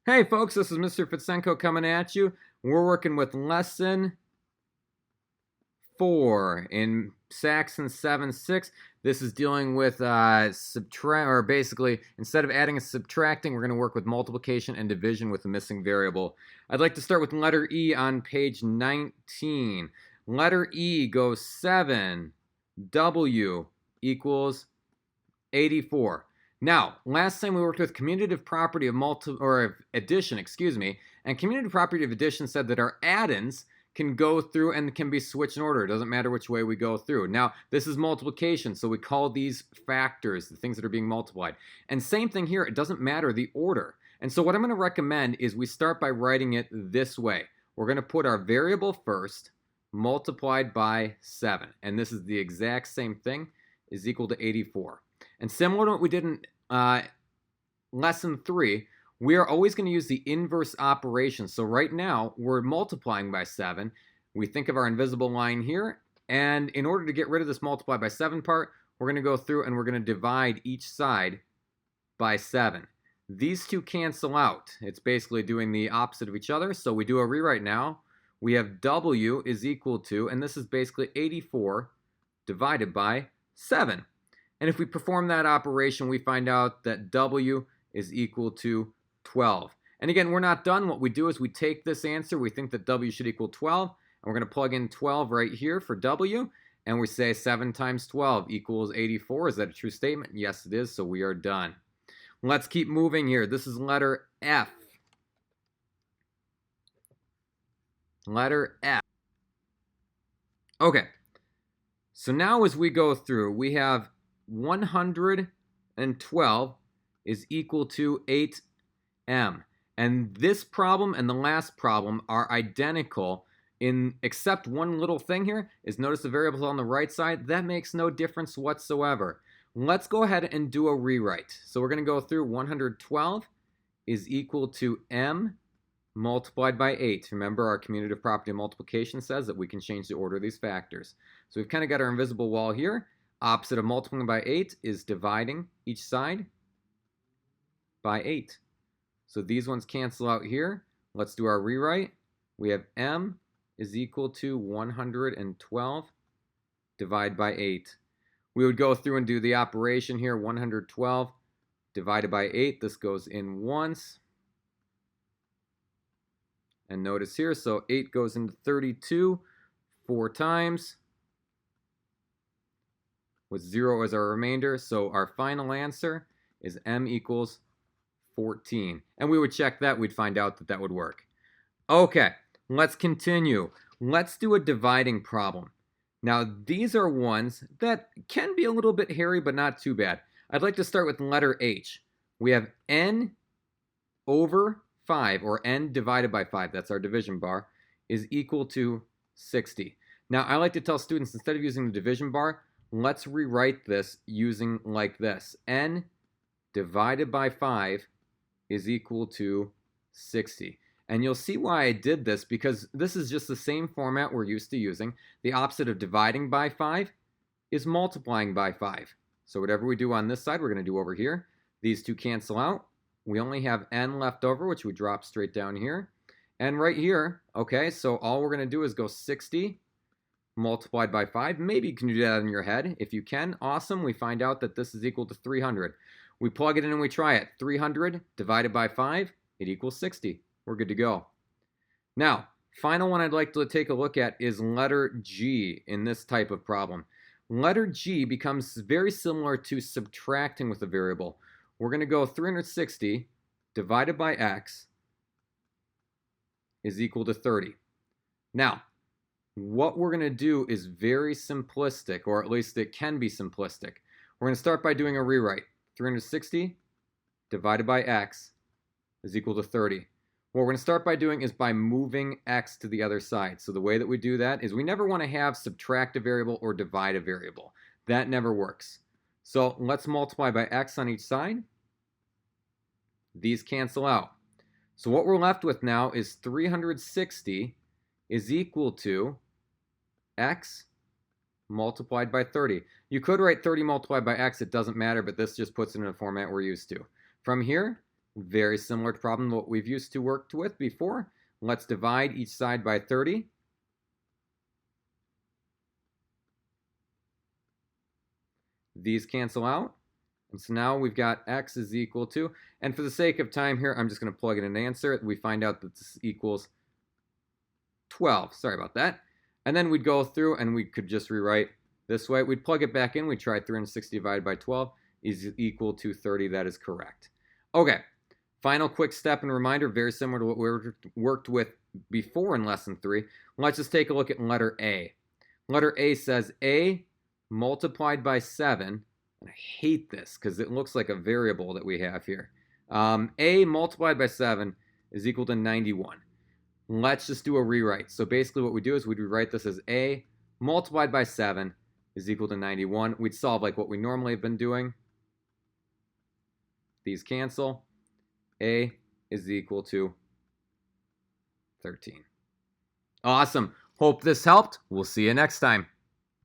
Hey folks, this is Mr. Fitsenko coming at you. We're working with lesson 4 in Saxon 7-6. This is dealing with subtract, or basically instead of adding and subtracting, we're going to work with multiplication and division with a missing variable. I'd like to start with letter E on page 19. Letter E goes 7, W equals 84. Now, last time we worked with commutative property of addition, and commutative property of addition said that our addends can go through and can be switched in order. It doesn't matter which way we go through. Now, this is multiplication, so we call these factors, the things that are being multiplied. And same thing here, it doesn't matter the order. And so what I'm going to recommend is we start by writing it this way. We're going to put our variable first, multiplied by 7. And this is the exact same thing, is equal to 84. And similar to what we did in lesson 3, we are always going to use the inverse operation. So right now, we're multiplying by 7. We think of our invisible line here. And in order to get rid of this multiply by 7 part, we're going to go through and we're going to divide each side by 7. These two cancel out. It's basically doing the opposite of each other. So we do a rewrite now. We have W is equal to, and this is basically 84 divided by 7. And if we perform that operation, we find out that W is equal to 12. And again, we're not done. What we do is we take this answer. We think that W should equal 12. And we're going to plug in 12 right here for W. And we say 7 times 12 equals 84. Is that a true statement? Yes, it is. So we are done. Let's keep moving here. This is letter F. Letter F. Okay. So now as we go through, we have 112 is equal to 8m. And this problem and the last problem are identical except one little thing here is notice the variables on the right side. That makes no difference whatsoever. Let's go ahead and do a rewrite. So we're going to go through 112 is equal to m multiplied by 8. Remember, our commutative property of multiplication says that we can change the order of these factors. So we've kind of got our invisible wall here. Opposite of multiplying by 8 is dividing each side by 8. So these ones cancel out here. Let's do our rewrite. We have m is equal to 112 divided by 8. We would go through and do the operation here. 112 divided by 8. This goes in once. And notice here, so 8 goes into 32 4 times. With 0 as our remainder. So our final answer is m equals 14. And we would check that. We'd find out that that would work. Okay, let's continue. Let's do a dividing problem. Now, these are ones that can be a little bit hairy, but not too bad. I'd like to start with letter H. We have n over 5, or n divided by 5, that's our division bar, is equal to 60. Now, I like to tell students, instead of using the division bar, let's rewrite this using like this. N divided by 5 is equal to 60. And you'll see why I did this, because this is just the same format we're used to using. The opposite of dividing by 5 is multiplying by 5. So whatever we do on this side, we're going to do over here. These two cancel out. We only have n left over, which we drop straight down here. And right here, okay, so all we're going to do is go 60 multiplied by 5. Maybe you can do that in your head. If you can, awesome. We find out that this is equal to 300. We plug it in and we try it. 300 divided by 5, it equals 60. We're good to go. Now, final one I'd like to take a look at is letter G in this type of problem. Letter G becomes very similar to subtracting with a variable. We're going to go 360 divided by x is equal to 30. Now, what we're going to do is very simplistic, or at least it can be simplistic. We're going to start by doing a rewrite. 360 divided by x is equal to 30. What we're going to start by doing is by moving x to the other side. So the way that we do that is we never want to have subtract a variable or divide a variable. That never works. So let's multiply by x on each side. These cancel out. So what we're left with now is 360 is equal to x multiplied by 30. You could write 30 multiplied by x. It doesn't matter, but this just puts it in a format we're used to. From here, Very similar to problem what we've used to worked with before. Let's divide each side by 30. These cancel out. And so now we've got x is equal to, and for the sake of time here, I'm just going to plug in an answer. We find out that this equals 12. Sorry about that. And then we'd go through and we could just rewrite this way. We'd plug it back in. We'd try 360 divided by 12 is equal to 30. That is correct. Okay. Final quick step and reminder, very similar to what we worked with before in lesson 3. Let's just take a look at letter A. Letter A says A multiplied by 7, and I hate this because it looks like a variable that we have here. A multiplied by 7 is equal to 91. Let's just do a rewrite. So basically what we do is we'd rewrite this as A multiplied by 7 is equal to 91. We'd solve like what we normally have been doing. These cancel. A is equal to 13. Awesome. Hope this helped. We'll see you next time.